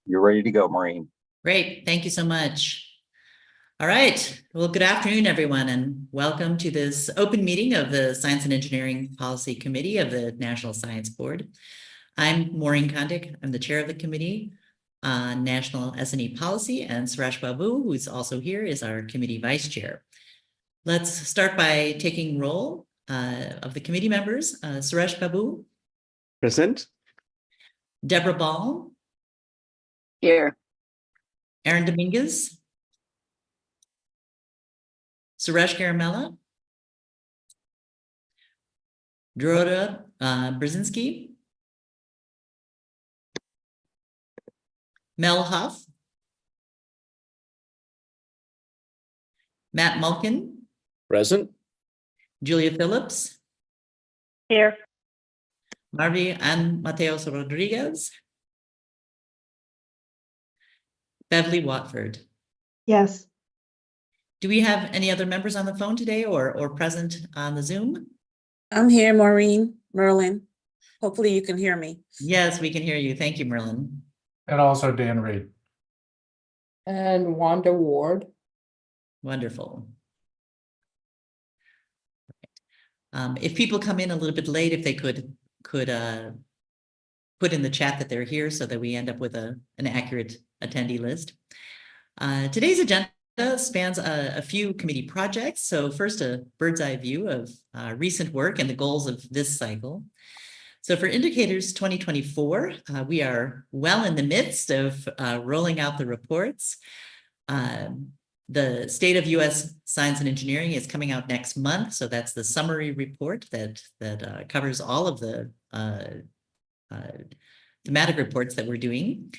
You're ready to go, Maureen. Great. Thank you so much. All right. Well, good afternoon, everyone, and welcome to this open meeting of the Science and Engineering Policy Committee of the National Science Board. I'm Maureen Kondik. I'm the chair of the committee on National S&E Policy, and Suresh Babu, who's also here, is our committee vice chair. Let's start by taking roll of the committee members. Suresh Babu. Present. Deborah Ball. Here. Aaron Dominguez. Suresh Garamella. Dorota Brzezinski. Mel Huff. Matt Mulkin. Present. Julia Phillips. Here. Marvi and Mateos Rodriguez. Beverly Watford. Yes. Do we have any other members on the phone today or present on the Zoom? I'm here, Maureen, Merlin. Hopefully you can hear me. Yes, we can hear you. Thank you, Merlin. And also Dan Reed. And Wanda Ward. Wonderful. If people come in a little bit late, if they could put in the chat that they're here so that we end up with an accurate attendee list. Today's agenda spans a few committee projects. So first, a bird's eye view of recent work and the goals of this cycle. So for Indicators 2024, we are well in the midst of rolling out the reports. The State of U.S. Science and Engineering is coming out next month. So that's the summary report that covers all of the thematic reports that we're doing.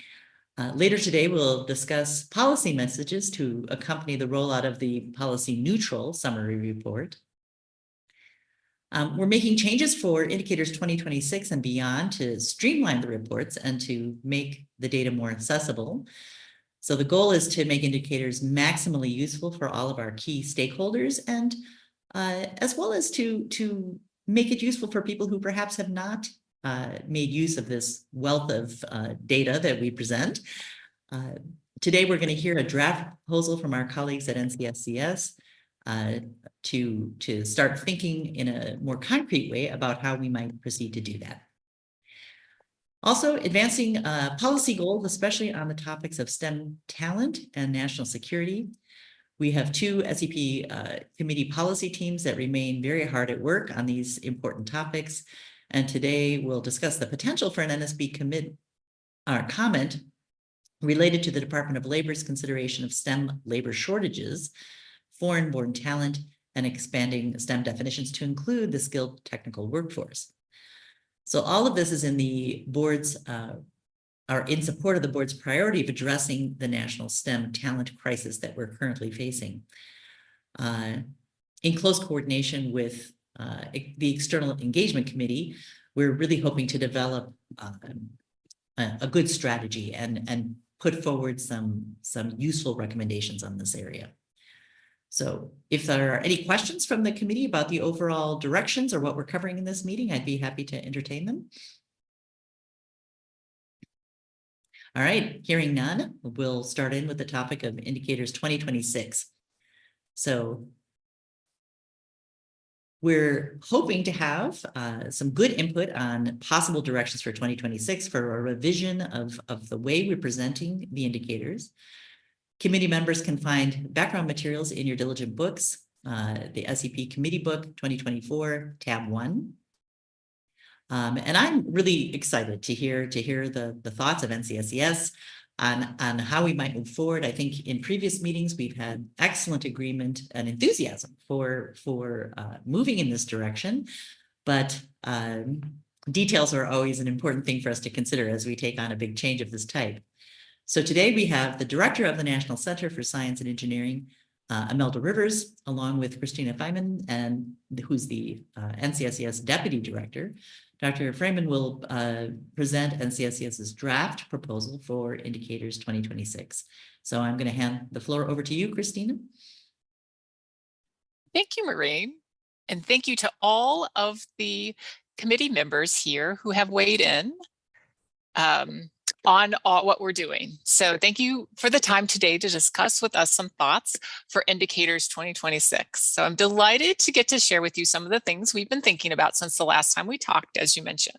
Later today, we'll discuss policy messages to accompany the rollout of the policy neutral summary report. We're making changes for Indicators 2026 and beyond to streamline the reports and to make the data more accessible. So the goal is to make indicators maximally useful for all of our key stakeholders, and as well as to make it useful for people who perhaps have not made use of this wealth of data that we present. Today, we're going to hear a draft proposal from our colleagues at NCSCS to start thinking in a more concrete way about how we might proceed to do that. Also, advancing policy goals, especially on the topics of STEM talent and national security. We have two SEP committee policy teams that remain very hard at work on these important topics. And today we'll discuss the potential for an NSB comment related to the Department of Labor's consideration of STEM labor shortages, foreign-born talent, and expanding STEM definitions to include the skilled technical workforce. So all of this is in the board's, are in support of the board's priority of addressing the national STEM talent crisis that we're currently facing. In close coordination with the External Engagement Committee, we're really hoping to develop a good strategy and put forward some useful recommendations on this area. So if there are any questions from the committee about the overall directions or what we're covering in this meeting, I'd be happy to entertain them. All right, hearing none, we'll start in with the topic of Indicators 2026. So we're hoping to have some good input on possible directions for 2026 for a revision of the way we're presenting the indicators. Committee members can find background materials in your diligent books, the SEP Committee Book 2024, tab 1. And I'm really excited to hear the thoughts of NCSCS on how we might move forward. I think in previous meetings, we've had excellent agreement and enthusiasm for moving in this direction, but details are always an important thing for us to consider as we take on a big change of this type. So today we have the director of the National Center for Science and Engineering, Imelda Rivers, along with Christina Feynman, and who's the NCSCS deputy director. Dr. Freeman will present NCSCS's draft proposal for Indicators 2026. So I'm going to hand the floor over to you, Christina. Thank you, Maureen. And thank you to all of the committee members here who have weighed in. on what we're doing. So thank you for the time today to discuss with us some thoughts for Indicators 2026. So I'm delighted to get to share with you some of the things we've been thinking about since the last time we talked, as you mentioned.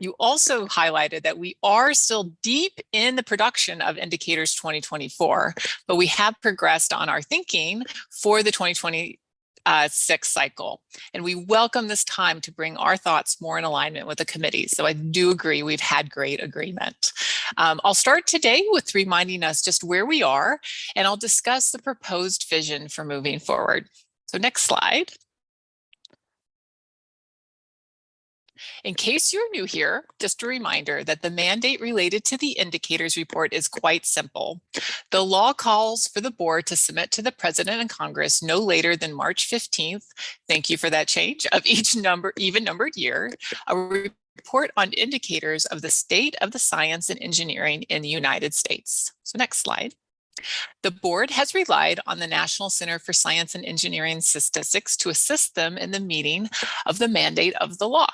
You also highlighted that we are still deep in the production of Indicators 2024, but we have progressed on our thinking for the 2026 cycle. And we welcome this time to bring our thoughts more in alignment with the committee. So I do agree we've had great agreement. I'll start today with reminding us just where we are, and I'll discuss the proposed vision for moving forward. So next slide. In case you're new here, just a reminder that the mandate related to the indicators report is quite simple. The law calls for the board to submit to the President and Congress no later than March 15th, thank you for that change, of each even numbered year, a report on indicators of the state of the science and engineering in the United States. So next slide. The board has relied on the National Center for Science and Engineering Statistics to assist them in the meeting of the mandate of the law.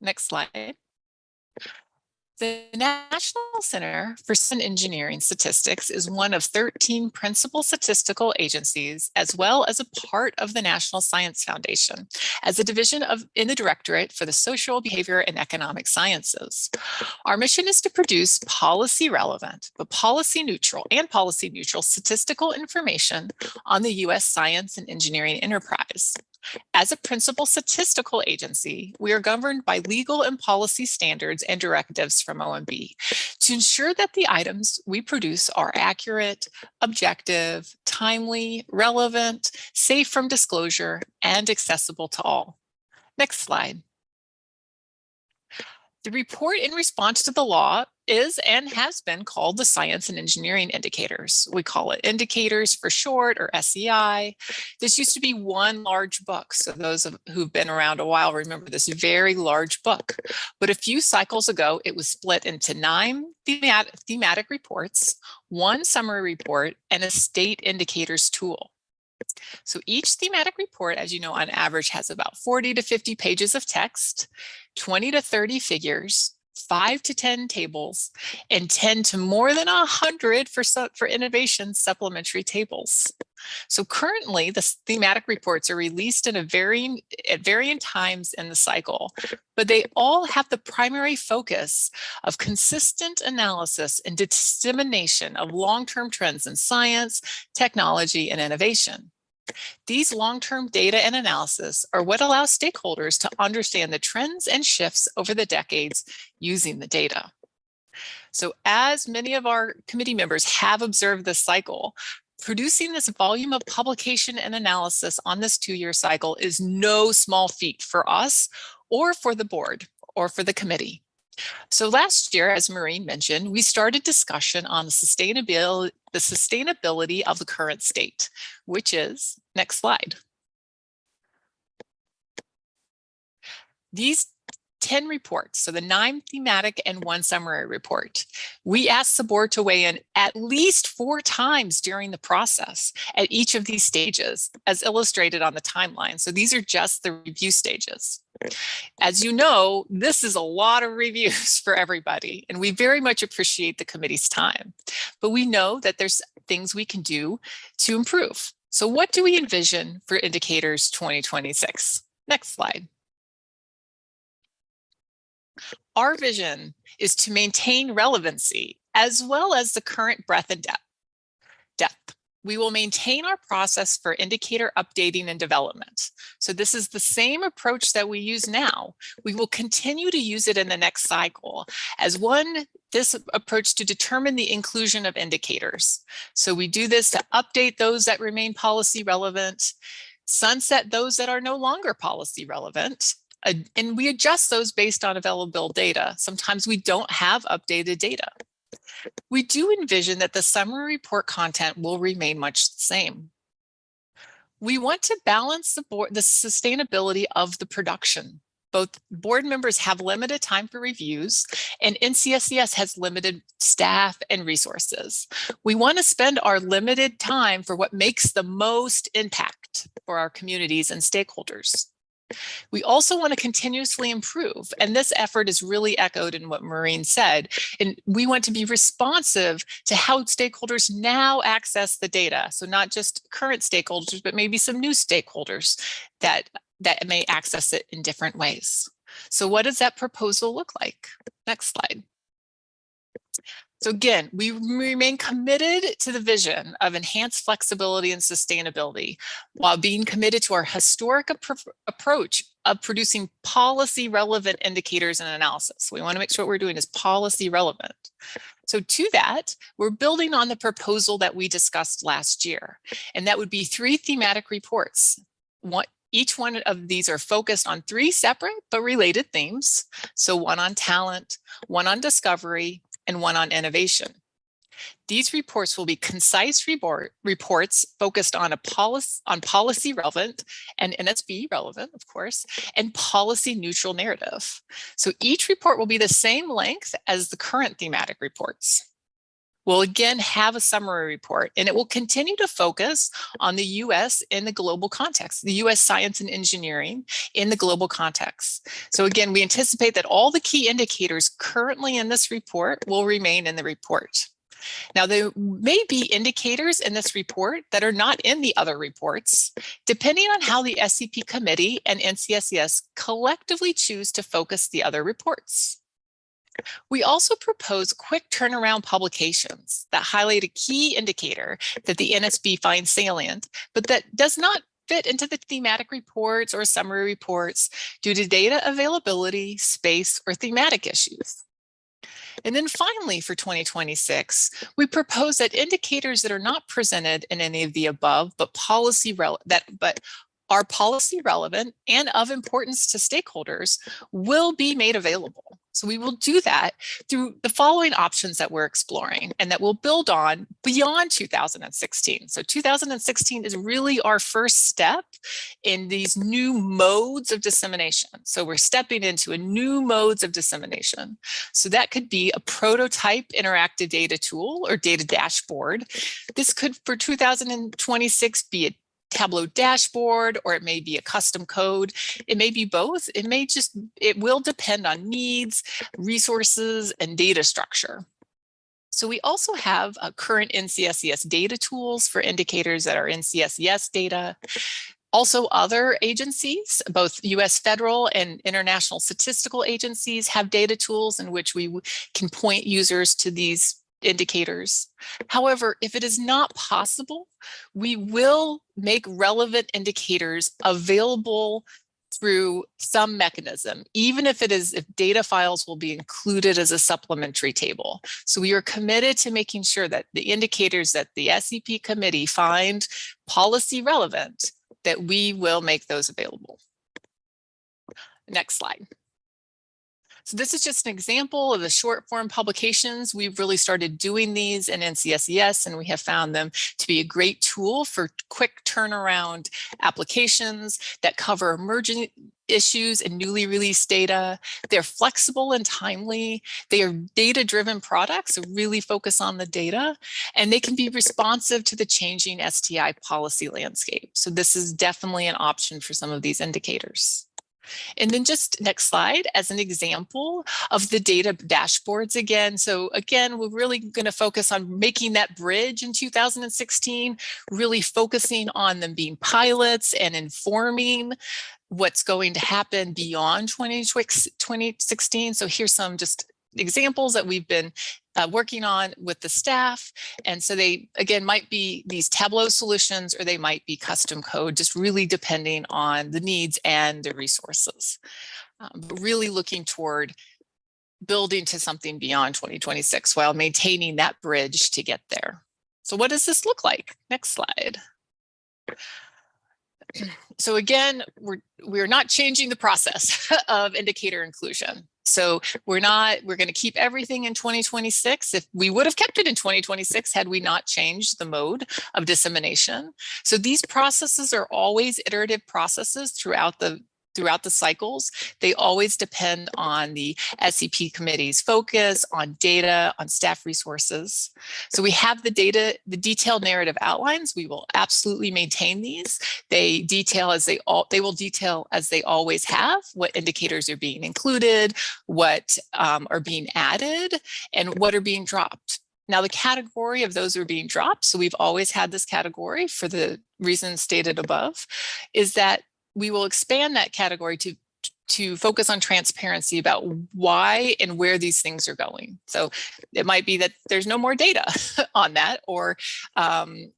Next slide. The National Center for Science and Engineering Statistics is one of 13 principal statistical agencies, as well as a part of the National Science Foundation, as a division in the Directorate for the Social, Behavior, and Economic Sciences. Our mission is to produce policy relevant, but policy neutral statistical information on the U.S. science and engineering enterprise. As a principal statistical agency, we are governed by legal and policy standards and directives from OMB to ensure that the items we produce are accurate, objective, timely, relevant, safe from disclosure, and accessible to all. Next slide. The report in response to the law is and has been called the Science and Engineering Indicators. We call it Indicators for short, or SEI. This used to be one large book. So those who've been around a while remember this very large book. But a few cycles ago, it was split into 9 thematic reports, 1 summary report, and a state indicators tool. So each thematic report, as you know, on average has about 40 to 50 pages of text, 20 to 30 figures, 5 to 10 tables, and 10 to more than 100 for innovation supplementary tables. So currently, the thematic reports are released at varying times in the cycle, but they all have the primary focus of consistent analysis and dissemination of long-term trends in science, technology, and innovation. These long-term data and analysis are what allows stakeholders to understand the trends and shifts over the decades using the data. So as many of our committee members have observed this cycle, producing this volume of publication and analysis on this 2-year cycle is no small feat for us or for the board or for the committee. So last year, as Maureen mentioned, we started discussion on the sustainability of the current state, which is, next slide. These 10 reports, so the 9 thematic and 1 summary report, we asked the board to weigh in at least 4 times during the process at each of these stages, as illustrated on the timeline. So these are just the review stages. As you know, this is a lot of reviews for everybody, and we very much appreciate the committee's time. But we know that there's things we can do to improve. So what do we envision for Indicators 2026? Next slide. Our vision is to maintain relevancy as well as the current breadth and depth. We will maintain our process for indicator updating and development. So this is the same approach that we use now. We will continue to use it in the next cycle as this approach to determine the inclusion of indicators. So we do this to update those that remain policy relevant, sunset those that are no longer policy relevant, and we adjust those based on available data. Sometimes we don't have updated data. We do envision that the summary report content will remain much the same. We want to balance the sustainability of the production. Both board members have limited time for reviews, and NCSES has limited staff and resources. We want to spend our limited time for what makes the most impact for our communities and stakeholders. We also want to continuously improve, and this effort is really echoed in what Maureen said, and we want to be responsive to how stakeholders now access the data. So not just current stakeholders, but maybe some new stakeholders that may access it in different ways. So what does that proposal look like? Next slide. So again, we remain committed to the vision of enhanced flexibility and sustainability while being committed to our historic approach of producing policy relevant indicators and analysis. We want to make sure what we're doing is policy relevant. So to that, we're building on the proposal that we discussed last year, and that would be 3 thematic reports. Each one of these are focused on 3 separate but related themes. So one on talent, one on discovery, and one on innovation. These reports will be concise reports focused on policy relevant and NSB relevant, of course, and policy neutral narrative. So each report will be the same length as the current thematic reports. We'll again have a summary report, and it will continue to focus on the US in the global context, the US science and engineering in the global context. So again, we anticipate that all the key indicators currently in this report will remain in the report. Now, there may be indicators in this report that are not in the other reports, depending on how the SEP committee and NCSES collectively choose to focus the other reports. We also propose quick turnaround publications that highlight a key indicator that the NSB finds salient, but that does not fit into the thematic reports or summary reports due to data availability, space, or thematic issues. And then finally, for 2026, we propose that indicators that are not presented in any of the above, but are policy relevant and of importance to stakeholders will be made available. So we will do that through the following options that we're exploring and that we'll build on beyond 2016. So 2016 is really our first step in these new modes of dissemination. So we're stepping into a new modes of dissemination. So that could be a prototype interactive data tool or data dashboard. This could, for 2026, be a Tableau dashboard, or it may be a custom code. It may be both. It will depend on needs, resources, and data structure. So we also have current NCSES data tools for indicators that are NCSES data. Also, other agencies, both US federal and international statistical agencies, have data tools in which we can point users to these indicators. However, if it is not possible, we will make relevant indicators available through some mechanism, even if data files will be included as a supplementary table. So we are committed to making sure that the indicators that the SEP committee find policy relevant, that we will make those available. Next slide. So this is just an example of the short form publications. We've really started doing these in NCSES, and we have found them to be a great tool for quick turnaround applications that cover emerging issues and newly released data. They're flexible and timely. They are data-driven products, so really focus on the data, and they can be responsive to the changing STI policy landscape. So this is definitely an option for some of these indicators. And then just next slide as an example of the data dashboards again. So again, we're really going to focus on making that bridge in 2016, really focusing on them being pilots and informing what's going to happen beyond 2016. So here's some just examples that we've been working on with the staff. And so they, again, might be these Tableau solutions, or they might be custom code, just really depending on the needs and the resources. But really looking toward building to something beyond 2026 while maintaining that bridge to get there. So what does this look like? Next slide. So again, we're not changing the process of indicator inclusion. So we're going to keep everything in 2026. If we would have kept it in 2026 had we not changed the mode of dissemination. So these processes are always iterative processes throughout the throughout the cycles, they always depend on the SEP committee's focus on data, on staff resources. So we have the data, the detailed narrative outlines. We will absolutely maintain these. They will detail as they always have what indicators are being included, what are being added, and what are being dropped. Now, the category of those who are being dropped, so we've always had this category for the reasons stated above, is that we will expand that category to focus on transparency about why and where these things are going. So it might be that there's no more data on that, or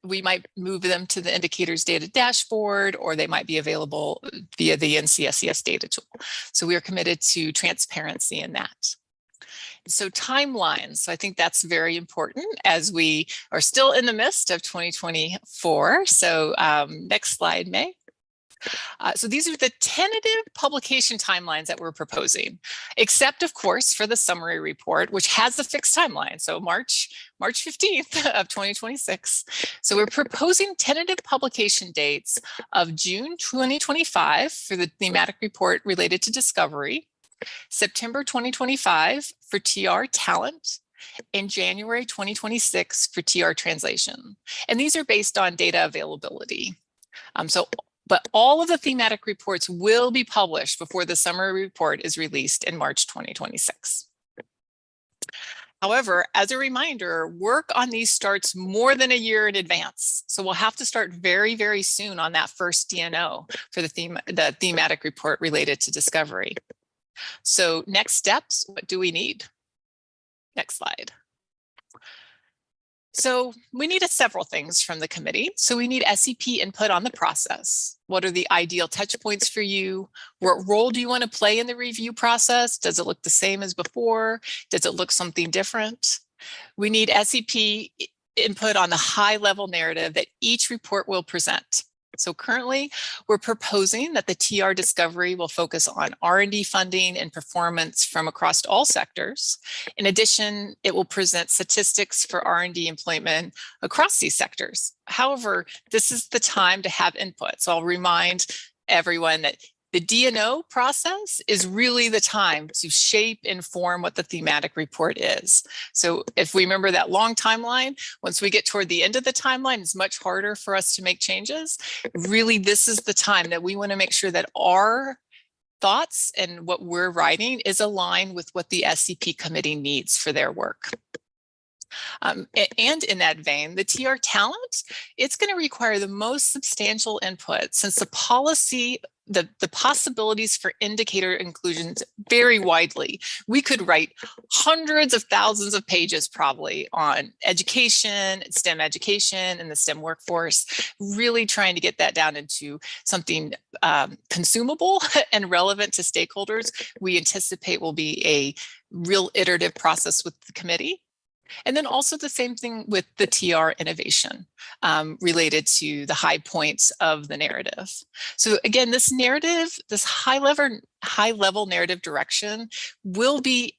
we might move them to the indicators data dashboard, or they might be available via the NCSES data tool. So we are committed to transparency in that. So timelines, so I think that's very important as we are still in the midst of 2024. So next slide, May. So these are the tentative publication timelines that we're proposing, except of course for the summary report, which has a fixed timeline. So March 15th of 2026. So we're proposing tentative publication dates of June 2025 for the thematic report related to discovery, September 2025 for TR talent, and January 2026 for TR translation. And these are based on data availability. But all of the thematic reports will be published before the summary report is released in March 2026. However, as a reminder, work on these starts more than a year in advance. So we'll have to start very, very soon on that first DNO for the thematic report related to discovery. So next steps, what do we need? Next slide. So we needed several things from the committee. So we need SEP input on the process. What are the ideal touch points for you? What role do you want to play in the review process? Does it look the same as before? Does it look something different? We need SEP input on the high level narrative that each report will present. So currently, we're proposing that the TR discovery will focus on R&D funding and performance from across all sectors. In addition, it will present statistics for R&D employment across these sectors. However, this is the time to have input. So I'll remind everyone that the DNO process is really the time to shape and form what the thematic report is. So if we remember that long timeline, once we get toward the end of the timeline, it's much harder for us to make changes. Really, this is the time that we want to make sure that our thoughts and what we're writing is aligned with what the SEP committee needs for their work. And in that vein, the TR talent, it's going to require the most substantial input since the policy, the possibilities for indicator inclusions vary widely. We could write hundreds of thousands of pages probably on education, STEM education, and the STEM workforce, really trying to get that down into something consumable and relevant to stakeholders. We anticipate will be a real iterative process with the committee. And then also the same thing with the TR innovation related to the high points of the narrative. So again, this narrative, this high level narrative direction will be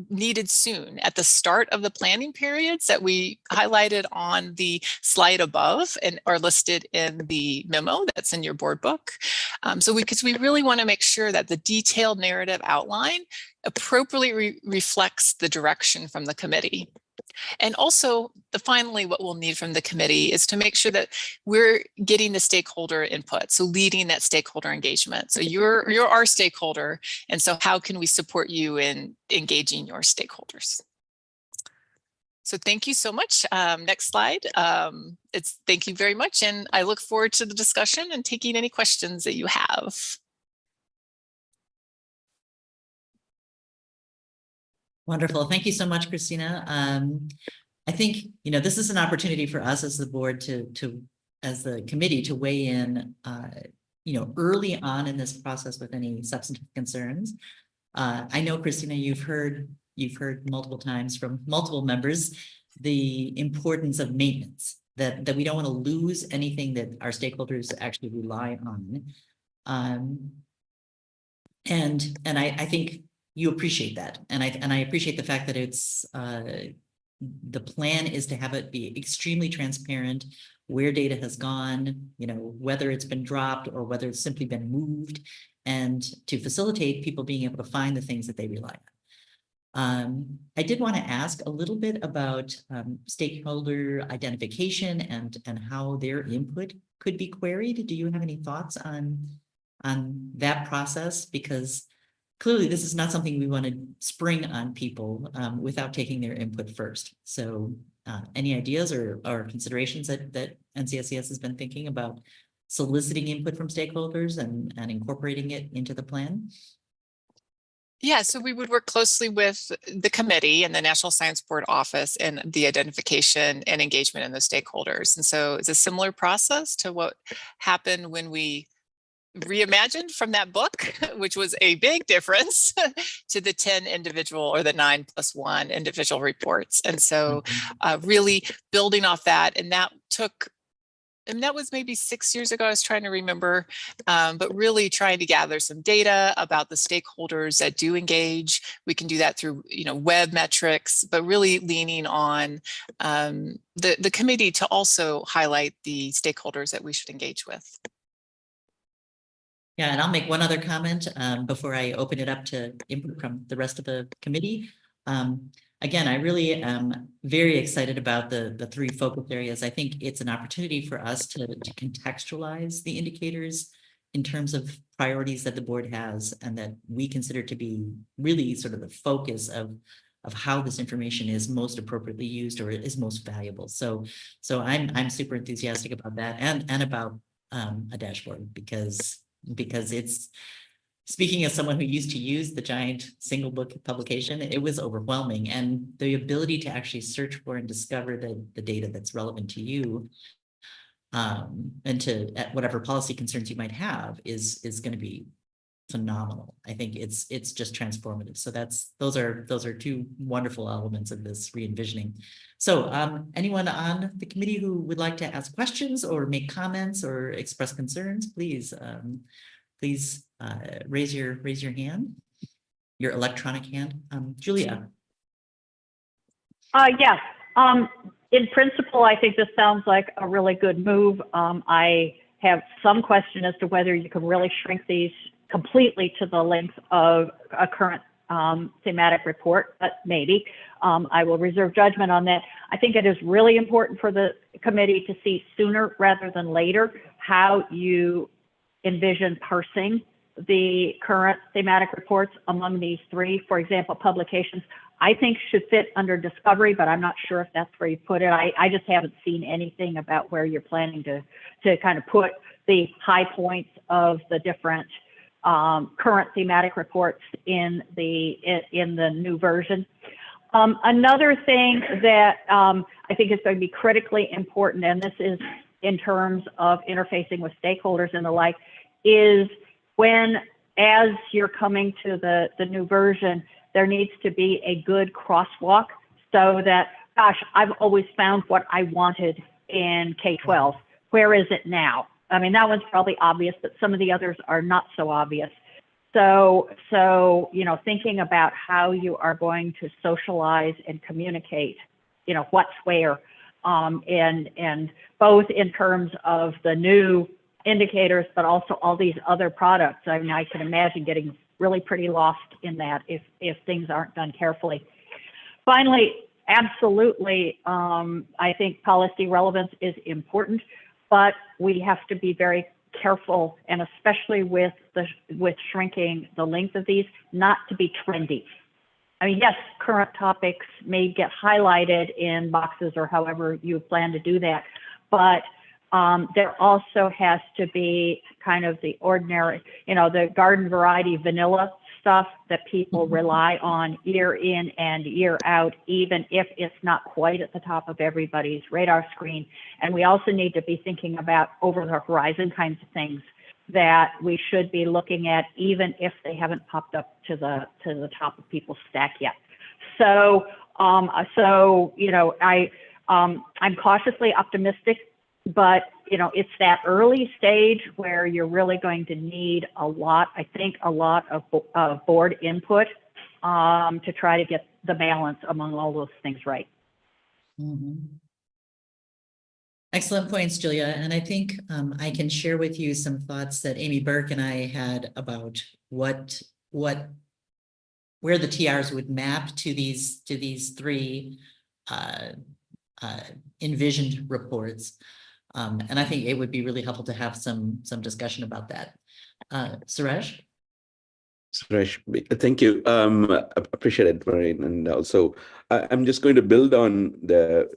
needed soon at the start of the planning periods that we highlighted on the slide above and are listed in the memo that's in your board book. Because we really want to make sure that the detailed narrative outline appropriately reflects the direction from the committee. And also, finally, what we'll need from the committee is to make sure that we're getting the stakeholder input, so leading that stakeholder engagement. So you're our stakeholder, and so how can we support you in engaging your stakeholders? So thank you so much. Next slide. Thank you very much, and I look forward to the discussion and taking any questions that you have. Wonderful. Thank you so much, Christina. I think, this is an opportunity for us as the board as the committee to weigh in, early on in this process with any substantive concerns. I know, Christina, you've heard multiple times from multiple members, the importance of maintenance, that we don't want to lose anything that our stakeholders actually rely on. And I think you appreciate that. And I appreciate the fact that it's, the plan is to have it be extremely transparent, where data has gone, whether it's been dropped or whether it's simply been moved. and to facilitate people being able to find the things that they rely on. I did want to ask a little bit about stakeholder identification and how their input could be queried. Do you have any thoughts on that process? Because clearly this is not something we want to spring on people without taking their input first. So any ideas or considerations that NCSES has been thinking about soliciting input from stakeholders and incorporating it into the plan? Yeah, so we would work closely with the committee and the National Science Board office and the identification and engagement in the stakeholders. And so it's a similar process to what happened when we reimagined from that book, which was a big difference, to the 10 individual or the 9+1 individual reports. And so really building off that, and that took, and that was maybe 6 years ago, I was trying to remember, but really trying to gather some data about the stakeholders that do engage. We can do that through, web metrics, but really leaning on the committee to also highlight the stakeholders that we should engage with. Yeah, and I'll make one other comment before I open it up to input from the rest of the committee. Again, I really am very excited about the 3 focus areas. I think it's an opportunity for us to contextualize the indicators in terms of priorities that the board has and that we consider to be really sort of the focus of how this information is most appropriately used or is most valuable. So I'm super enthusiastic about that and about a dashboard because it's, speaking as someone who used to use the giant single book publication, it was overwhelming. And the ability to actually search for and discover the data that's relevant to you and to whatever policy concerns you might have is going to be phenomenal. I think it's just transformative. So those are 2 wonderful elements of this re-envisioning. So anyone on the committee who would like to ask questions or make comments or express concerns, please raise your hand, your electronic hand. Julia. Yes. In principle, I think this sounds like a really good move. I have some question as to whether you can really shrink these completely to the length of a current thematic report, but maybe. I will reserve judgment on that. I think it is really important for the committee to see sooner rather than later how you envision parsing the current thematic reports among these 3, for example, publications. I think should fit under discovery, but I'm not sure if that's where you put it. I just haven't seen anything about where you're planning to kind of put the high points of the different current thematic reports in the new version. Another thing that I think is going to be critically important, and this is in terms of interfacing with stakeholders and the like, is as you're coming to the new version, there needs to be a good crosswalk so that, gosh, I've always found what I wanted in K-12. Where is it now? I mean, that one's probably obvious, but some of the others are not so obvious. So thinking about how you are going to socialize and communicate, what's where, and both in terms of the new indicators, but also all these other products. I mean, I can imagine getting really pretty lost in that if things aren't done carefully. Finally, absolutely, I think policy relevance is important, but we have to be very careful, and especially with shrinking the length of these, not to be trendy. I mean, yes, current topics may get highlighted in boxes or however you plan to do that, but there also has to be kind of the ordinary, the garden variety vanilla stuff that people rely on year in and year out, even if it's not quite at the top of everybody's radar screen. And we also need to be thinking about over the horizon kinds of things that we should be looking at, even if they haven't popped up to the top of people's stack yet. So, I'm cautiously optimistic, but it's that early stage where you're really going to need a lot of board input to try to get the balance among all those things right. Mm-hmm. Excellent points, Julia. And I think I can share with you some thoughts that Amy Burke and I had about where the TRs would map to these three envisioned reports. And I think it would be really helpful to have some discussion about that. Suresh? Suresh, thank you. Appreciate it, Maureen. And also, I'm just going to build on the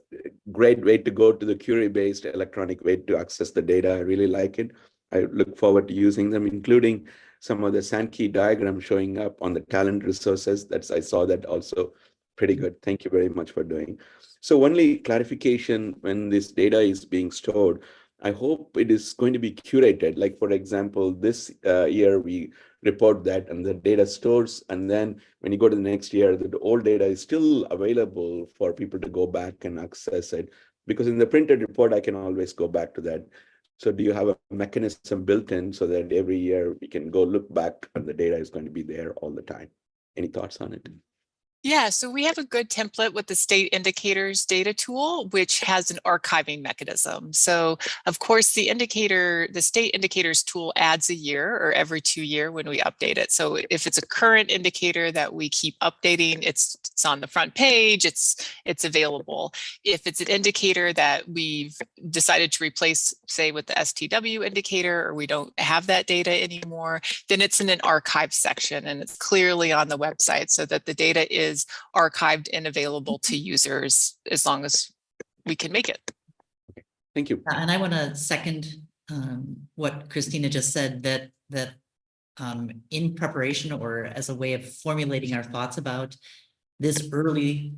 great way to go to the query-based electronic way to access the data. I really like it. I look forward to using them, including some of the Sankey diagram showing up on the talent resources. I saw that also pretty good. Thank you very much for doing. So only clarification when this data is being stored, I hope it is going to be curated. Like, for example, this year we report that and the data stores, and then when you go to the next year, the old data is still available for people to go back and access it, because in the printed report I can always go back to that. So do you have a mechanism built in so that every year we can go look back and the data is going to be there all the time? Any thoughts on it? Yeah, so we have a good template with the state indicators data tool, which has an archiving mechanism. So of course, the state indicators tool adds a year or every 2 years when we update it. So if it's a current indicator that we keep updating, it's on the front page, it's available. If it's an indicator that we've decided to replace, say with the STW indicator, or we don't have that data anymore, then it's in an archive section and it's clearly on the website so that the data is archived and available to users as long as we can make it. Thank you. And I want to second what Christina just said, that in preparation or as a way of formulating our thoughts about this early,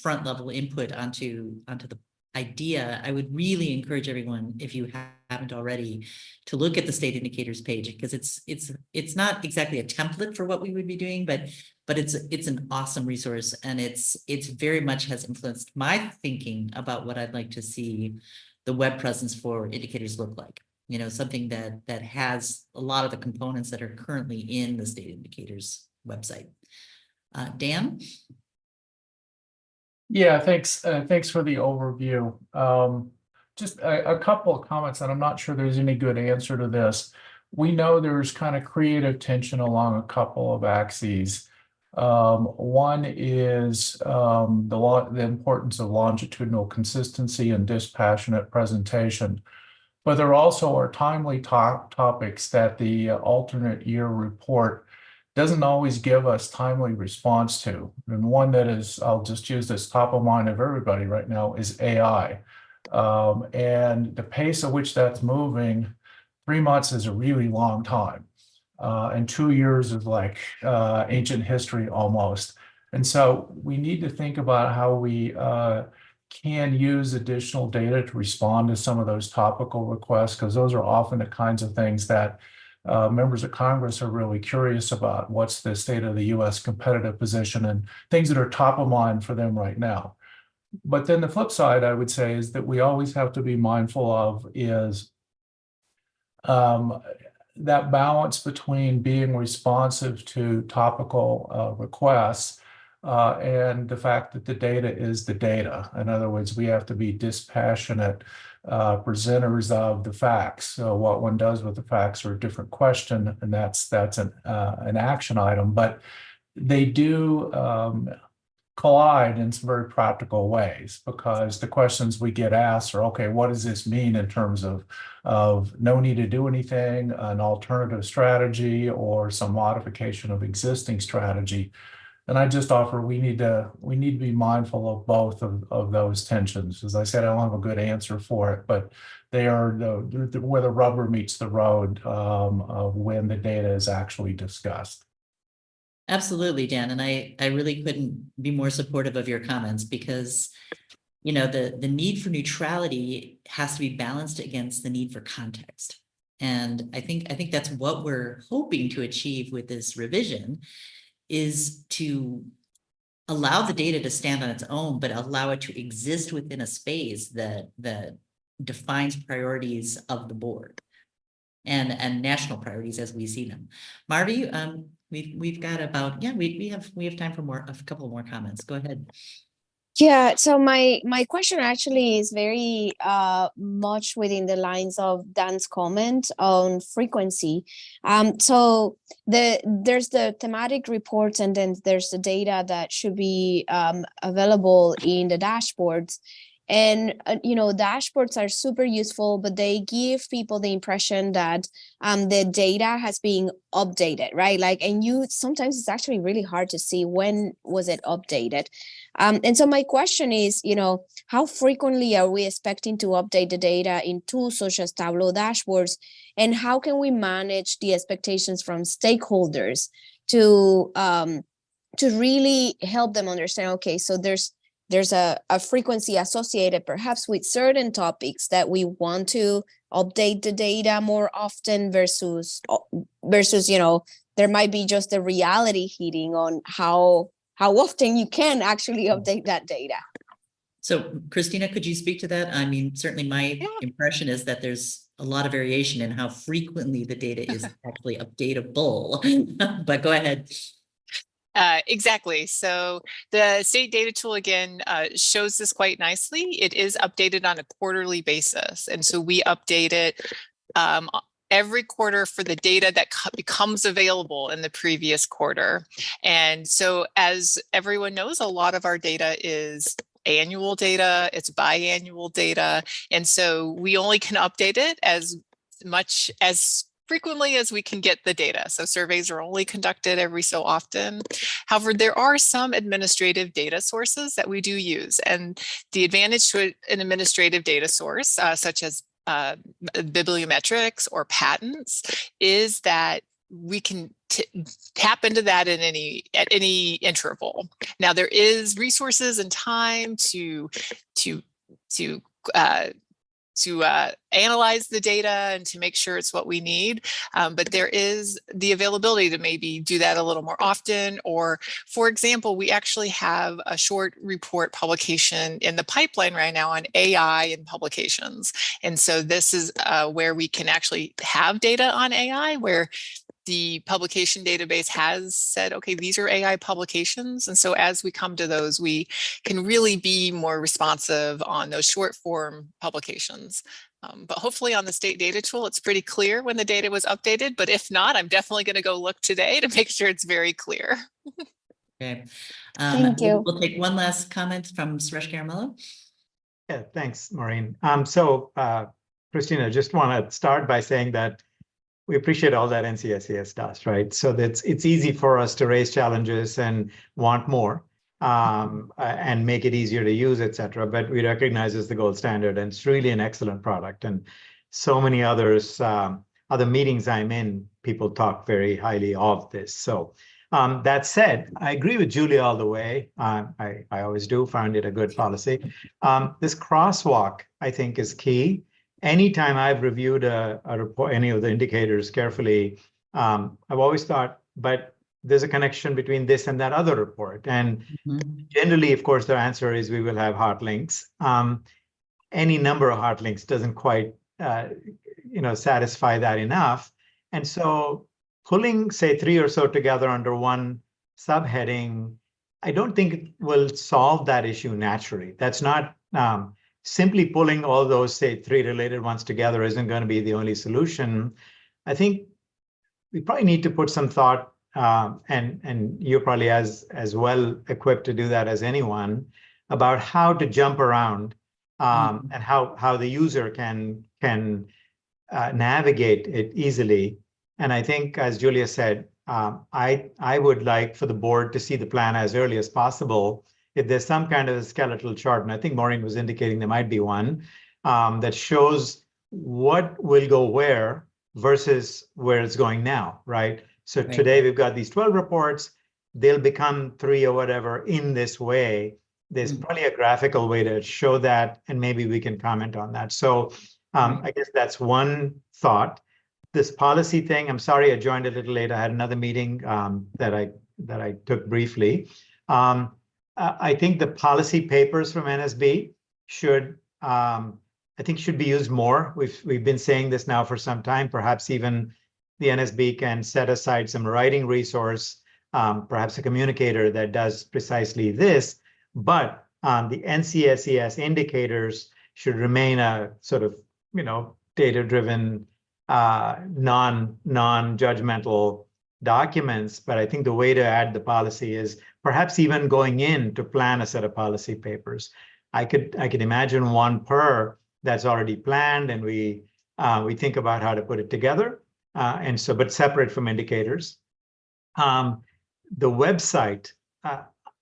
front level input onto the idea, I would really encourage everyone, if you haven't already, to look at the state indicators page, because it's not exactly a template for what we would be doing, but it's an awesome resource, and it's very much has influenced my thinking about what I'd like to see the web presence for indicators look like. Something that has a lot of the components that are currently in the state indicators website. Dan? Yeah, thanks. Thanks for the overview. Just a couple of comments, and I'm not sure there's any good answer to this. We know there's kind of creative tension along a couple of axes. One is the importance of longitudinal consistency and dispassionate presentation. But there also are timely topics that the alternate year report doesn't always give us timely response to. And one that is, I'll just use this top of mind of everybody right now, is AI. And the pace at which that's moving, 3 months is a really long time. And 2 years is like ancient history almost. And so we need to think about how we can use additional data to respond to some of those topical requests, because those are often the kinds of things that members of Congress are really curious about. What's the state of the U.S. competitive position and things that are top of mind for them right now. But then the flip side, I would say, is that we always have to be mindful of is that balance between being responsive to topical requests and the fact that the data is the data. In other words, we have to be dispassionate presenters of the facts. So what one does with the facts are a different question, and that's an action item. But they do collide in some very practical ways, because the questions we get asked are, okay, what does this mean in terms of no need to do anything, an alternative strategy, or some modification of existing strategy? And I just offer we need to be mindful of both of those tensions. As I said, I don't have a good answer for it, but they are where the rubber meets the road of when the data is actually discussed. Absolutely, Dan. And I really couldn't be more supportive of your comments, because, the need for neutrality has to be balanced against the need for context. And I think that's what we're hoping to achieve with this revision, is to allow the data to stand on its own, but allow it to exist within a space that defines priorities of the board and national priorities as we see them. Marvi, we've got about, we have time for a couple more comments. Go ahead. Yeah, so my question actually is very much within the lines of Dan's comment on frequency. So there's the thematic reports, and then there's the data that should be available in the dashboards. And dashboards are super useful, but they give people the impression that the data has been updated, right? And sometimes it's actually really hard to see when was it updated. And so my question is, how frequently are we expecting to update the data in tools such as Tableau dashboards? And how can we manage the expectations from stakeholders to really help them understand, okay, so there's a frequency associated perhaps with certain topics that we want to update the data more often versus there might be just a reality hitting on how often you can actually update that data. So Christina, could you speak to that? I mean, certainly my impression is that there's a lot of variation in how frequently the data is actually updatable, but go ahead. Exactly. So the state data tool again shows this quite nicely. It is updated on a quarterly basis. And so we update it every quarter for the data that becomes available in the previous quarter. And so as everyone knows, a lot of our data is annual data, it's biannual data. And so we only can update it as much as frequently as we can get the data. So surveys are only conducted every so often. However, there are some administrative data sources that we do use. And the advantage to an administrative data source, such as bibliometrics or patents, is that we can tap into that at any interval. Now, there is resources and time to analyze the data and to make sure it's what we need. But there is the availability to maybe do that a little more often. Or, for example, we actually have a short report publication in the pipeline right now on AI and publications. And so this is where we can actually have data on AI, where the publication database has said, okay, these are AI publications. And so as we come to those, we can really be more responsive on those short form publications. But hopefully on the state data tool, it's pretty clear when the data was updated. But if not, I'm definitely going to go look today to make sure it's very clear. Okay. Thank you. We'll take one last comment from Suresh Caramello. Yeah, thanks, Maureen. Christina, just want to start by saying that we appreciate all that NCSES does, right? So it's easy for us to raise challenges and want more and make it easier to use, et cetera. But we recognize it's the gold standard, and it's really an excellent product. And so many others, other meetings I'm in, people talk very highly of this. So that said, I agree with Julia all the way. I always do, found it a good policy. This crosswalk, I think, is key. Anytime I've reviewed a report, any of the indicators carefully, I've always thought, but there's a connection between this and that other report. And generally, of course, the answer is we will have hot links. Any number of hot links doesn't quite, satisfy that enough. And so pulling, say, 3 or so together under one subheading, I don't think it will solve that issue naturally. That's not, simply pulling all those, say, 3 related ones together isn't going to be the only solution. I think we probably need to put some thought, and you're probably as well equipped to do that as anyone, about how to jump around and how the user can navigate it easily. And I think, as Julia said, I would like for the board to see the plan as early as possible. If there's some kind of a skeletal chart, and I think Maureen was indicating there might be one, that shows what will go where versus where it's going now, right? So today we've got these 12 reports, they'll become 3 or whatever in this way. There's probably a graphical way to show that, and maybe we can comment on that. So I guess that's one thought. This policy thing, I'm sorry I joined a little late. I had another meeting that I took briefly. I think the policy papers from NSB should be used more. We've been saying this now for some time. Perhaps even the NSB can set aside some writing resource, perhaps a communicator that does precisely this. But the NCSES indicators should remain a sort of, data-driven, non-judgmental documents. But I think the way to add the policy is perhaps even going in to plan a set of policy papers. I could imagine one per that's already planned, and we think about how to put it together, but separate from indicators. The website,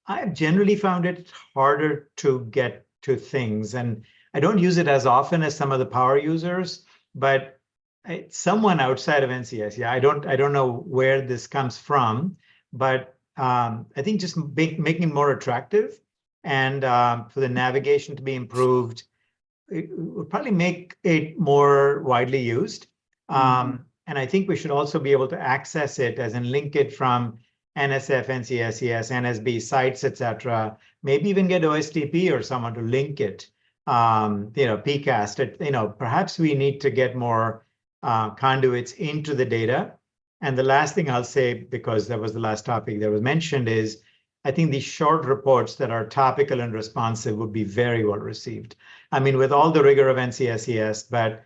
I've generally found it harder to get to things, and I don't use it as often as some of the power users, but it's someone outside of NCS. Yeah, I don't know where this comes from, but I think just making it more attractive and for the navigation to be improved, it would probably make it more widely used. And I think we should also be able to access it, as in link it from NSF, NCSES, NSB sites, etc. Maybe even get OSTP or someone to link it. PCAST. Perhaps we need to get more conduits into the data. And the last thing I'll say, because that was the last topic that was mentioned, is I think these short reports that are topical and responsive would be very well received. I mean, with all the rigor of NCSES, but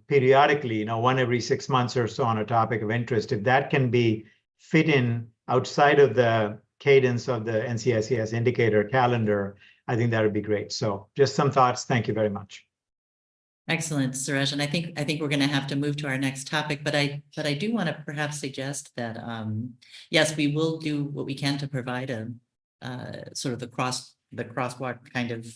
periodically, one every 6 months or so on a topic of interest, if that can be fit in outside of the cadence of the NCSES indicator calendar, I think that would be great. So just some thoughts. Thank you very much. Excellent, Suresh. And I think we're going to have to move to our next topic, but I do want to perhaps suggest that yes, we will do what we can to provide a sort of the crosswalk kind of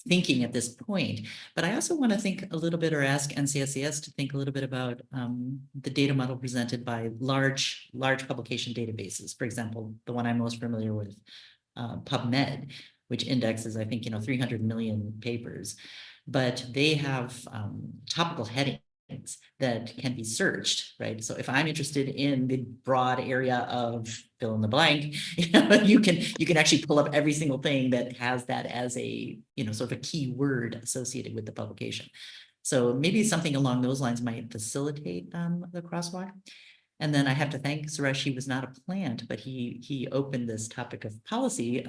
thinking at this point. But I also want to think a little bit, or ask NCSES to think a little bit about the data model presented by large publication databases. For example, the one I'm most familiar with, PubMed, which indexes, I think, 300 million papers. But they have topical headings that can be searched, right? So if I'm interested in the broad area of fill in the blank, you can actually pull up every single thing that has that as a sort of a keyword associated with the publication. So maybe something along those lines might facilitate the crosswalk. And then I have to thank Suresh. He was not a plant, but he opened this topic of policy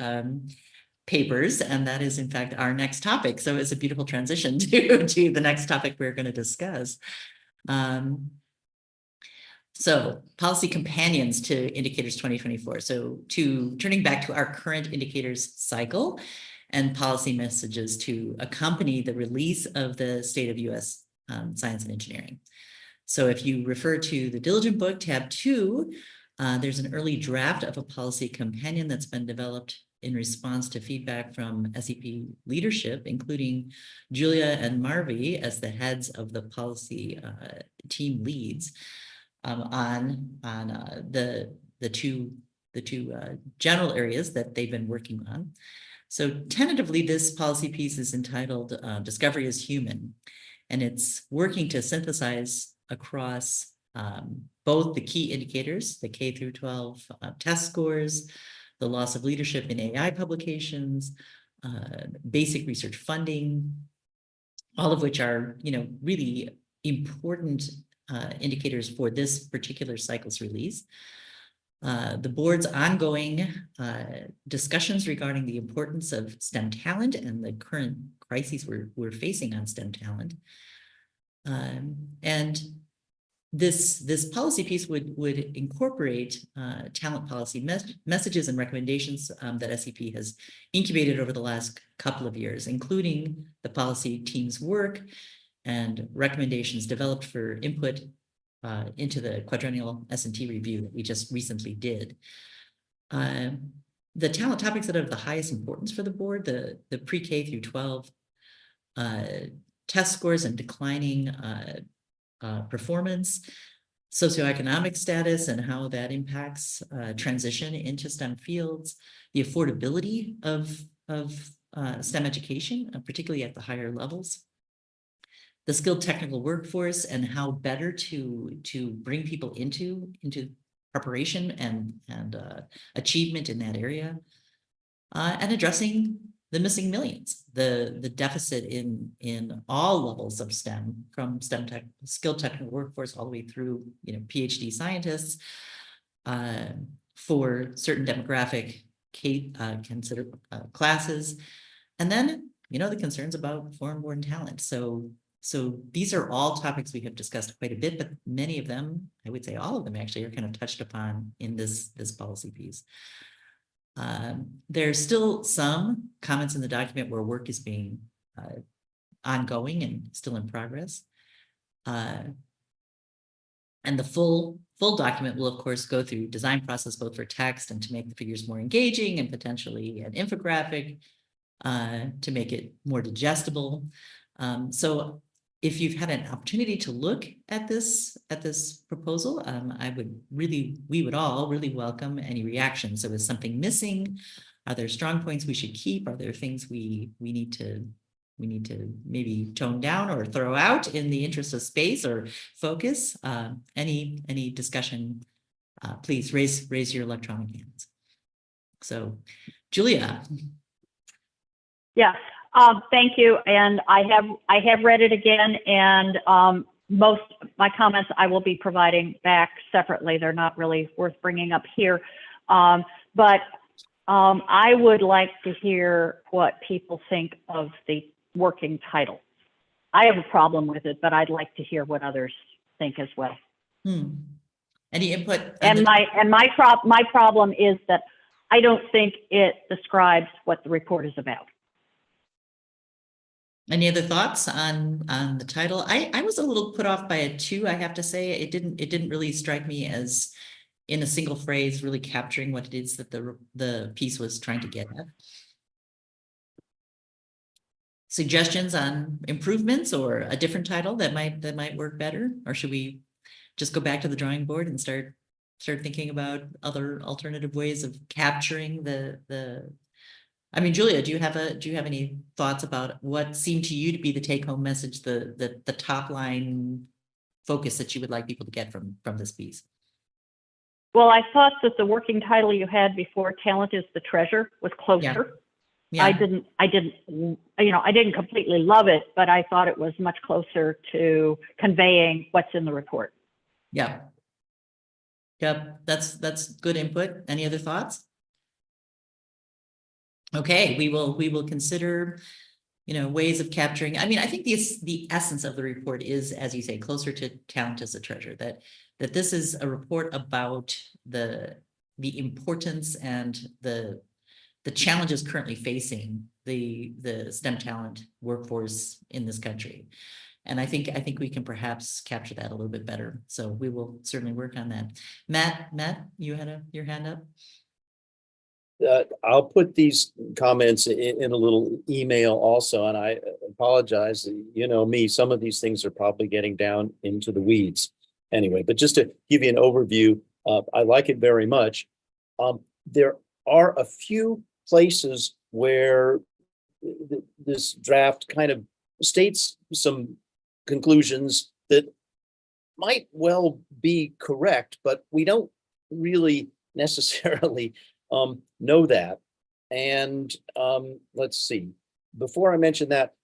papers, and that is in fact our next topic. So it's a beautiful transition to the next topic we're going to discuss. So policy companions to indicators 2024. So turning back to our current indicators cycle and policy messages to accompany the release of the State of U.S. Science and Engineering. So if you refer to the Diligent Book, tab 2, there's an early draft of a policy companion that's been developed in response to feedback from SEP leadership, including Julia and Marvi as the heads of the policy team leads on the two general areas that they've been working on. So tentatively, this policy piece is entitled Discovery is Human, and it's working to synthesize across both the key indicators, the K through 12 test scores, the loss of leadership in AI publications, basic research funding, all of which are, really important indicators for this particular cycle's release. The board's ongoing discussions regarding the importance of STEM talent and the current crises we're facing on STEM talent. And this policy piece would incorporate talent policy messages and recommendations that SEP has incubated over the last couple of years, including the policy team's work and recommendations developed for input into the quadrennial S&T review that we just recently did. The talent topics that are of the highest importance for the board, the pre-K through 12 test scores and declining performance, socioeconomic status and how that impacts transition into STEM fields, the affordability of STEM education, particularly at the higher levels, the skilled technical workforce and how better to bring people into preparation and achievement in that area, and addressing the missing millions, the deficit in all levels of STEM, from STEM skilled technical workforce all the way through PhD scientists, for certain demographic classes. And then, the concerns about foreign-born talent. So these are all topics we have discussed quite a bit, but many of them, I would say all of them actually, are kind of touched upon in this policy piece. There's still some comments in the document where work is being ongoing and still in progress. And the full document will, of course, go through design process, both for text and to make the figures more engaging and potentially an infographic to make it more digestible. So if you've had an opportunity to look at this proposal, we would all really welcome any reaction. So is something missing? Are there strong points we should keep? Are there things we need to maybe tone down or throw out in the interest of space or focus? Any discussion, please raise your electronic hands. So, Julia. Yes, thank you. And I have read it again, and most of my comments I will be providing back separately. They're not really worth bringing up here. But I would like to hear what people think of the working title. I have a problem with it, but I'd like to hear what others think as well. Any input? And my problem is that I don't think it describes what the report is about. Any other thoughts on the title? I was a little put off by it too, I have to say. It didn't really strike me as, in a single phrase, really capturing what it is that the piece was trying to get at. Suggestions on improvements or a different title that might work better? Or should we just go back to the drawing board and start thinking about other alternative ways of capturing the I mean, Julia, do you have any thoughts about what seemed to you to be the take-home message, the top line focus that you would like people to get from this piece? Well, I thought that the working title you had before, "Talent is the Treasure," was closer. Yeah. I didn't completely love it, but I thought it was much closer to conveying what's in the report. Yeah. Yep, that's good input. Any other thoughts? Okay, we will consider, ways of capturing. I mean, I think the essence of the report is, as you say, closer to talent as a treasure. That this is a report about the importance and the challenges currently facing the STEM talent workforce in this country. And I think we can perhaps capture that a little bit better. So we will certainly work on that. Matt, you had your hand up. I'll put these comments in a little email also, and I apologize. Me, some of these things are probably getting down into the weeds anyway, but just to give you an overview, I like it very much. There are a few places where this draft kind of states some conclusions that might well be correct, but we don't really necessarily know that. And let's see, before I mention that,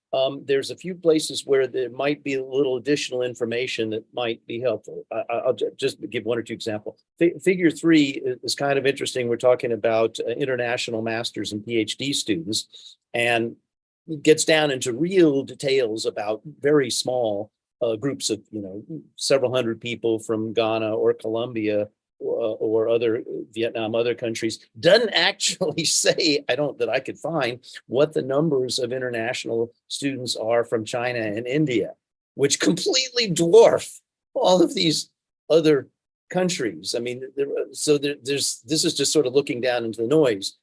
there's a few places where there might be a little additional information that might be helpful. I'll just give one or two examples. Figure 3 is kind of interesting. We're talking about international masters and PhD students, and it gets down into real details about very small groups of, several hundred people from Ghana or Colombia or other Vietnam, other countries. Doesn't actually say, that I could find, what the numbers of international students are from China and India, which completely dwarf all of these other countries. I mean, this is just sort of looking down into the noise.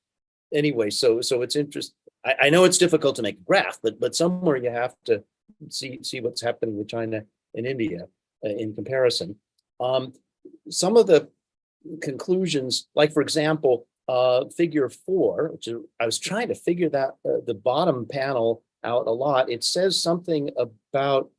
Anyway, so it's interesting. I know it's difficult to make a graph, but somewhere you have to see what's happening with China and India in comparison. Some of the conclusions, like for example, figure 4, which I was trying to figure that the bottom panel out a lot. It says something about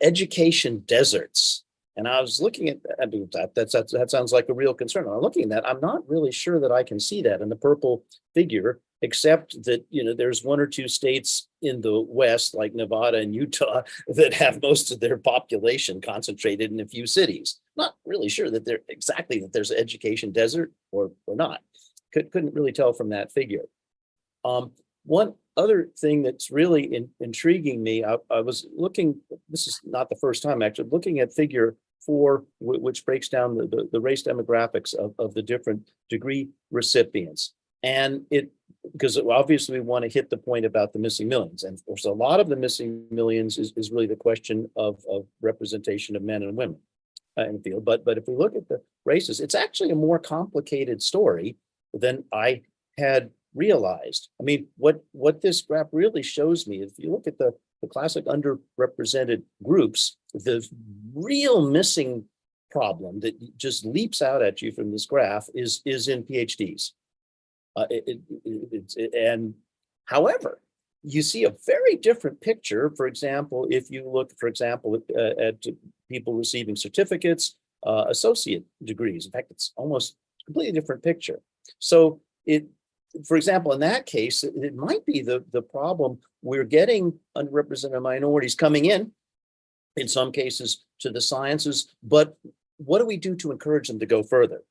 education deserts, and I was looking at that. That sounds like a real concern. I'm looking at that. I'm not really sure that I can see that in the purple figure, except that there's one or two states in the West, like Nevada and Utah, that have most of their population concentrated in a few cities. Not really sure that there's education desert or not. couldn't really tell from that figure. One other thing that's really intriguing me, I was looking, this is not the first time actually, looking at figure 4, which breaks down the race demographics of the different degree recipients. And because obviously we want to hit the point about the missing millions. And of course, a lot of the missing millions is really the question of representation of men and women in the field. But if we look at the races, it's actually a more complicated story than I had realized. I mean, what this graph really shows me, if you look at the classic underrepresented groups, the real missing problem that just leaps out at you from this graph is in PhDs. And however, you see a very different picture. For example, if you look, for example, at people receiving certificates, associate degrees. In fact, it's almost a completely different picture. So for example, in that case, it might be the problem. We're getting underrepresented minorities coming in some cases, to the sciences, but what do we do to encourage them to go further?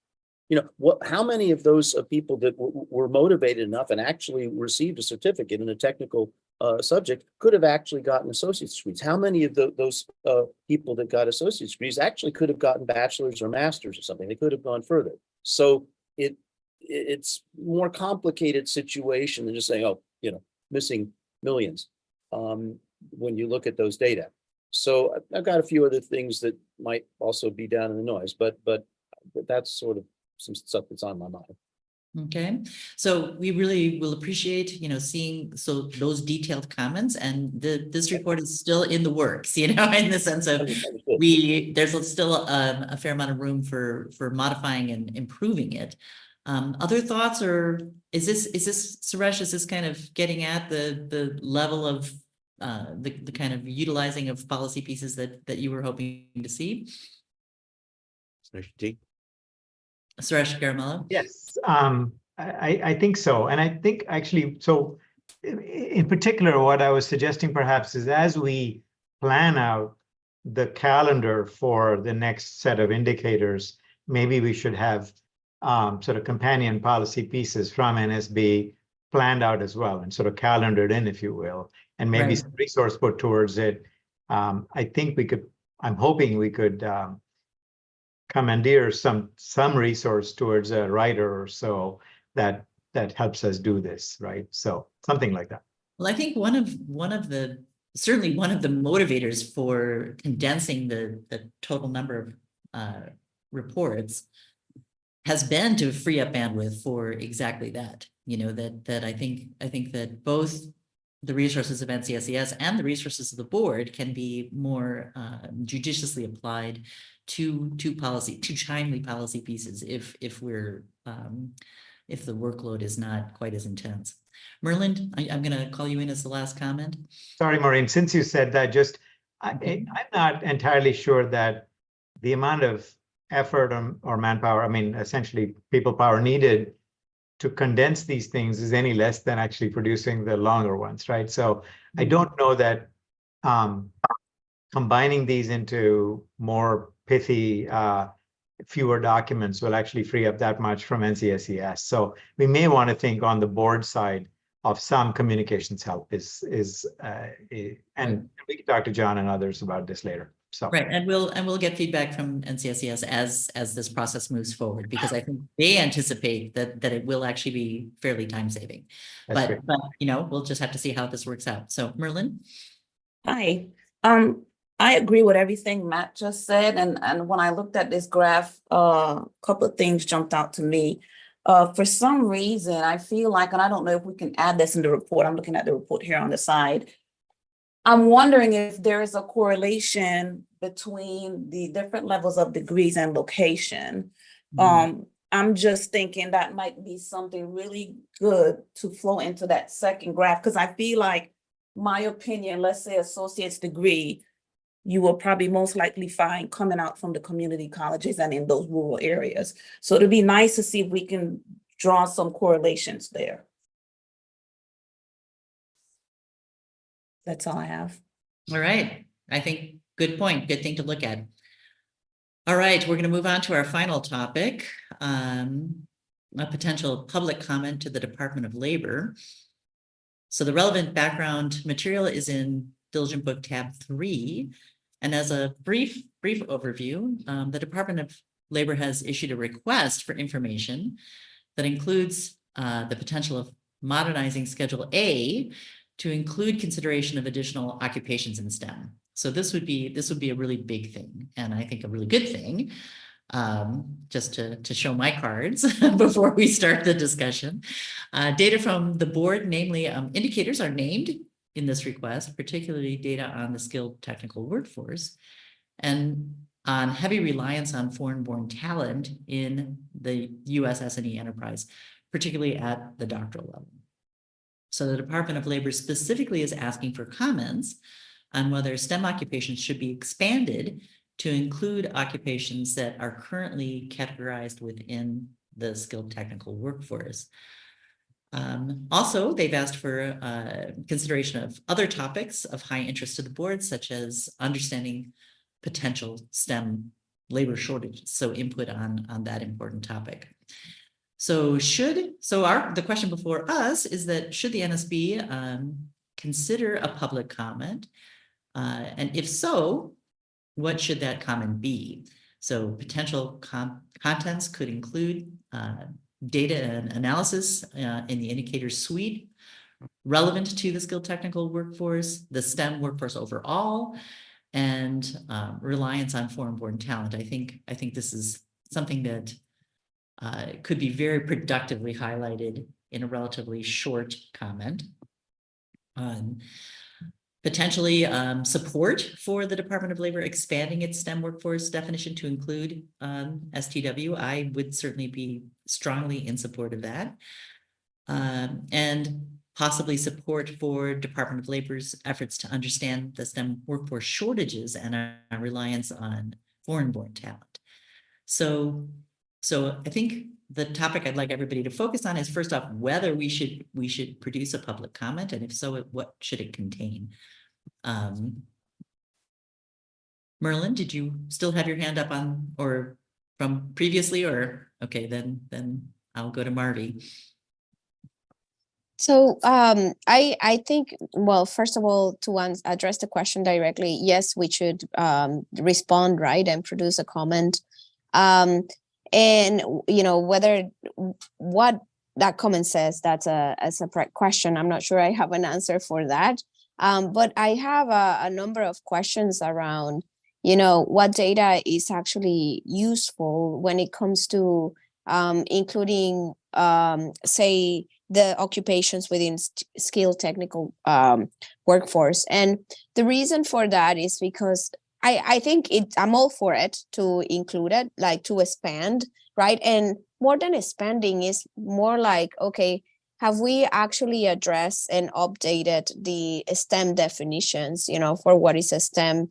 You know, how many of those people that were motivated enough and actually received a certificate in a technical subject could have actually gotten associate's degrees? How many of those people that got associate's degrees actually could have gotten bachelor's or master's or something? They could have gone further. So it's more complicated situation than just saying, oh, you know, missing millions when you look at those data. So I've got a few other things that might also be down in the noise, but that's sort of some stuff that's on my mind. Okay, so we really will appreciate, you know, seeing those detailed comments, and this report is still in the works, you know, in the sense of there's still a fair amount of room for modifying and improving it. Other thoughts, or is this Suresh, is this kind of getting at the level of the kind of utilizing of policy pieces that you were hoping to see? Suresh Caramello? Yes, I think so. And I think actually, so in particular, what I was suggesting perhaps is as we plan out the calendar for the next set of indicators, maybe we should have sort of companion policy pieces from NSB planned out as well and sort of calendared in, if you will, and maybe some resource put towards it. I think I'm hoping we could commandeer some resource towards a writer or so that helps us do this, right? So something like that. Well, I think certainly one of the motivators for condensing the total number of reports has been to free up bandwidth for exactly that. You know, that I think that both the resources of NCSES and the resources of the board can be more judiciously applied to timely policy pieces if the workload is not quite as intense. Merlin, I'm going to call you in as the last comment. Sorry, Maureen, since you said that, I'm not entirely sure that the amount of effort or manpower, I mean, essentially people power needed to condense these things is any less than actually producing the longer ones, right? So I don't know that combining these into more pithy, fewer documents will actually free up that much from NCSES. So we may want to think on the board side of some communications help and we can talk to John and others about this later. So right, and we'll get feedback from NCSES as this process moves forward, because I think they anticipate that it will actually be fairly time saving. But you know, we'll just have to see how this works out. So Merlin. Hi. I agree with everything Matt just said, and when I looked at this graph, a couple of things jumped out to me. For some reason, I feel like, and I don't know if we can add this in the report, I'm looking at the report here on the side. I'm wondering if there is a correlation between the different levels of degrees and location. I'm just thinking that might be something really good to flow into that second graph, because I feel like, my opinion, let's say associate's degree, you will probably most likely find coming out from the community colleges and in those rural areas. So it'd be nice to see if we can draw some correlations there. That's all I have. All right. I think good point. Good thing to look at. All right. We're going to move on to our final topic, a potential public comment to the Department of Labor. So the relevant background material is in Diligent Book tab 3. And as a brief overview, the Department of Labor has issued a request for information that includes the potential of modernizing Schedule A to include consideration of additional occupations in STEM. So this would be a really big thing, and I think a really good thing. Just to show my cards before we start the discussion. Data from the board, namely indicators, are named in this request, particularly data on the skilled technical workforce and on heavy reliance on foreign-born talent in the US S&E enterprise, particularly at the doctoral level. So the Department of Labor specifically is asking for comments on whether STEM occupations should be expanded to include occupations that are currently categorized within the skilled technical workforce. Also, they've asked for consideration of other topics of high interest to the board, such as understanding potential STEM labor shortages, so input on that important topic. So the question before us is that should the NSB consider a public comment? And if so, what should that comment be? So potential contents could include data and analysis in the indicators suite relevant to the skilled technical workforce, the STEM workforce overall, and reliance on foreign-born talent. I think this is something that could be very productively highlighted in a relatively short comment. Potentially support for the Department of Labor expanding its STEM workforce definition to include STW. I would certainly be strongly in support of that. And possibly support for Department of Labor's efforts to understand the STEM workforce shortages and our reliance on foreign-born talent. So I think the topic I'd like everybody to focus on is, first off, whether we should produce a public comment, and if so, what should it contain? Merlin, did you still have your hand up on, or from previously, or okay, then I'll go to Marvi. So I think, well, first of all, to address the question directly, yes, we should respond, right, and produce a comment. And, you know, whether what that comment says, that's a separate question. I'm not sure I have an answer for that. But I have a number of questions around, you know, what data is actually useful when it comes to including, say, the occupations within skilled technical workforce. And the reason for that is because I think I'm all for it to include it, like to expand, right? And more than expanding is more like, okay, have we actually addressed and updated the STEM definitions, you know, for what is a STEM,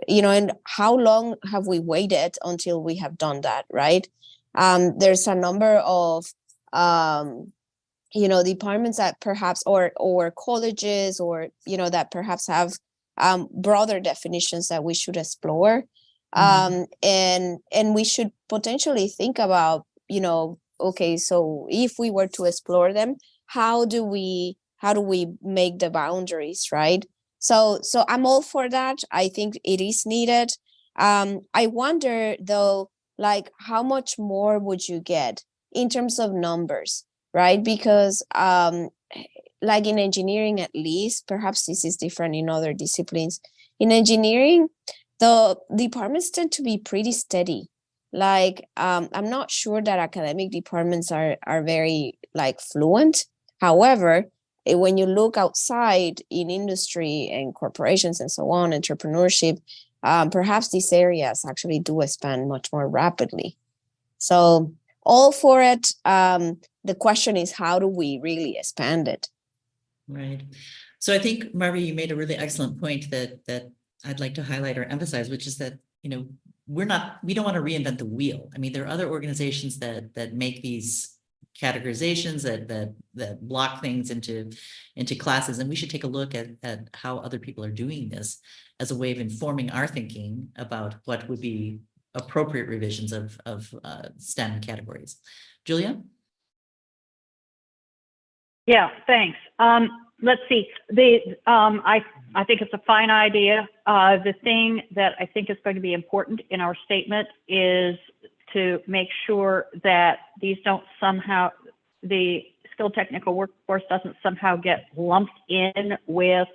you know, and how long have we waited until we have done that, right? There's a number of, you know, departments that perhaps, or colleges, or, you know, that perhaps have broader definitions that we should explore. And we should potentially think about, you know, okay, so if we were to explore them, how do we make the boundaries, right? So I'm all for that. I think it is needed. I wonder though, like, how much more would you get in terms of numbers, right? Because like in engineering, at least, perhaps this is different in other disciplines. In engineering, the departments tend to be pretty steady. Like, I'm not sure that academic departments are very like fluent. However, when you look outside in industry and corporations and so on, entrepreneurship, perhaps these areas actually do expand much more rapidly. So all for it. The question is, how do we really expand it? Right. So I think, Marvi, you made a really excellent point that I'd like to highlight or emphasize, which is that, you know, we don't want to reinvent the wheel. I mean, there are other organizations that make these categorizations that block things into classes, and we should take a look at how other people are doing this as a way of informing our thinking about what would be appropriate revisions of STEM categories. Julia? Yeah, thanks. Let's see. I think it's a fine idea. The thing that I think is going to be important in our statement is to make sure that these don't somehow, the skilled technical workforce doesn't somehow get lumped in with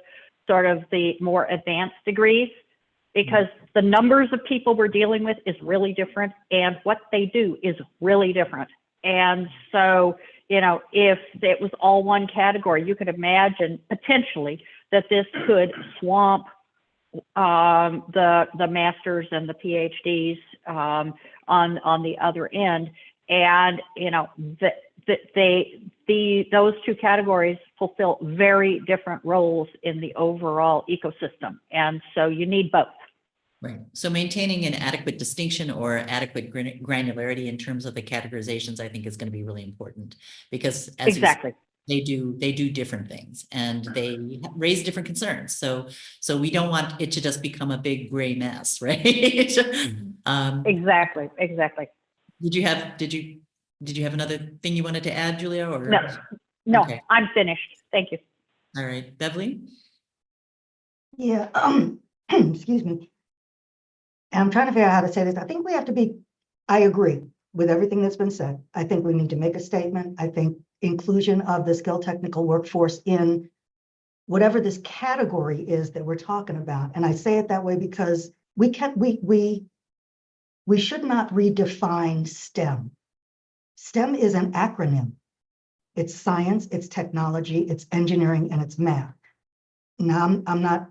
sort of the more advanced degrees, because the numbers of people we're dealing with is really different, and what they do is really different. And so, you know, if it was all one category, you could imagine potentially that this could swamp the masters and the PhDs on the other end. And, you know, those two categories fulfill very different roles in the overall ecosystem. And so you need both. Right. So maintaining an adequate distinction or adequate granularity in terms of the categorizations, I think, is going to be really important, because as Exactly. they do different things and they raise different concerns. So we don't want it to just become a big gray mess, right? Exactly. Did you have another thing you wanted to add, Julia? Or No, okay. I'm finished. Thank you. All right, Beverly. Yeah, excuse me. And I'm trying to figure out how to say this. I think we have to be, I agree with everything that's been said. I think we need to make a statement. I think inclusion of the skilled technical workforce in whatever this category is that we're talking about. And I say it that way because we should not redefine STEM. STEM is an acronym. It's science, it's technology, it's engineering, and it's math. Now, I'm not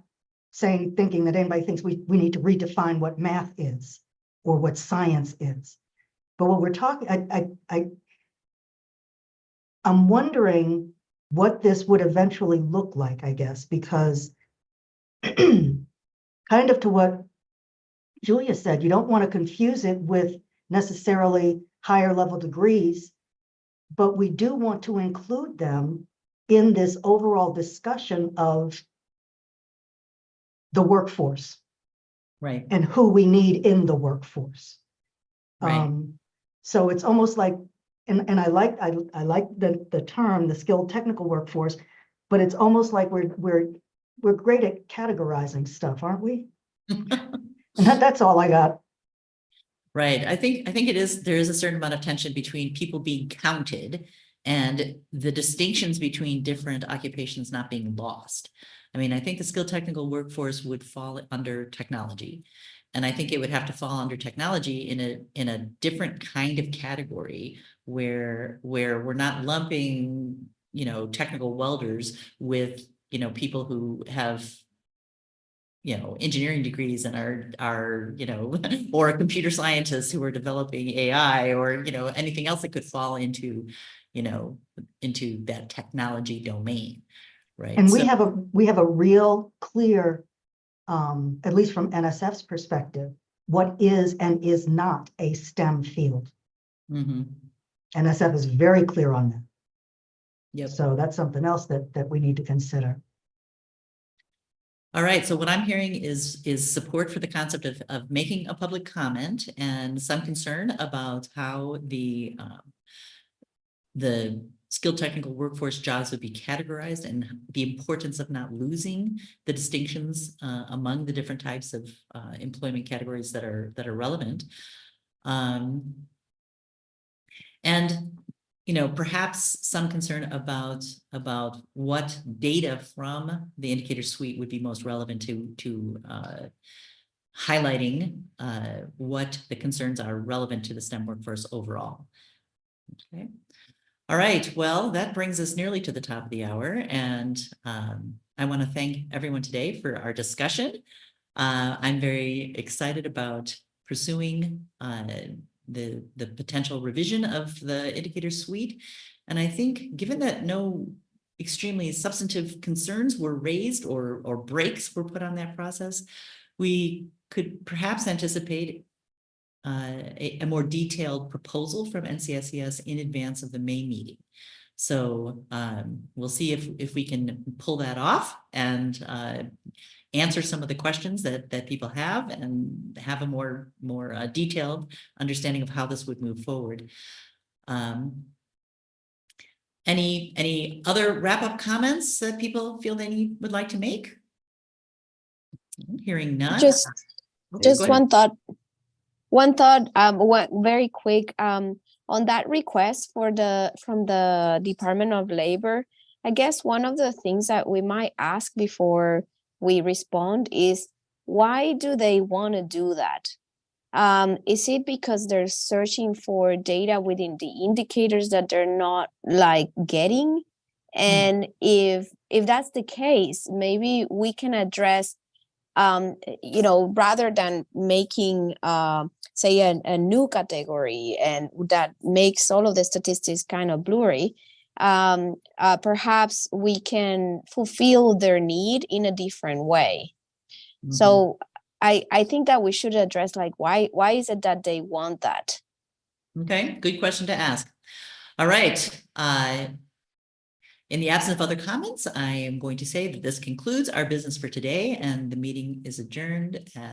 thinking that anybody thinks we need to redefine what math is or what science is. But what we're talking, I'm wondering what this would eventually look like, I guess, because kind of to what Julia said, you don't want to confuse it with necessarily higher level degrees, but we do want to include them in this overall discussion of the workforce, Right. and who we need in the workforce. Right. So it's almost like, and I like the term, the skilled technical workforce, but it's almost like we're great at categorizing stuff, aren't we? And that's all I got. Right. I think there is a certain amount of tension between people being counted and the distinctions between different occupations not being lost. I mean, I think the skilled technical workforce would fall under technology. And I think it would have to fall under technology in a different kind of category where we're not lumping, you know, technical welders with, you know, people who have, you know, engineering degrees and are, you know, or computer scientists who are developing AI or, you know, anything else that could fall into, you know, into that technology domain. Right. And we have a real clear, at least from NSF's perspective, what is and is not a STEM field. Mm-hmm. NSF is very clear on that. Yep. So that's something else that we need to consider. All right. So what I'm hearing is support for the concept of making a public comment and some concern about how the skilled technical workforce jobs would be categorized and the importance of not losing the distinctions among the different types of employment categories that are relevant. And, you know, perhaps some concern about what data from the indicator suite would be most relevant to highlighting what the concerns are relevant to the STEM workforce overall. Okay. All right, well, that brings us nearly to the top of the hour, and I want to thank everyone today for our discussion. I'm very excited about pursuing the potential revision of the indicator suite, and I think given that no extremely substantive concerns were raised or breaks were put on that process, we could perhaps anticipate a more detailed proposal from NCSES in advance of the May meeting. So we'll see if we can pull that off and answer some of the questions that people have and have a more detailed understanding of how this would move forward. Any other wrap-up comments that people feel would like to make? Hearing none. Just Okay, just go ahead. one thought, very quick, on that request from the Department of Labor. I guess one of the things that we might ask before we respond is, why do they want to do that? Is it because they're searching for data within the indicators that they're not like getting? And if that's the case, maybe we can address, rather than making, say, a new category, and that makes all of the statistics kind of blurry, perhaps we can fulfill their need in a different way. So I think that we should address, like, why is it that they want that? Okay, good question to ask. All right. In the absence of other comments, I am going to say that this concludes our business for today, and the meeting is adjourned at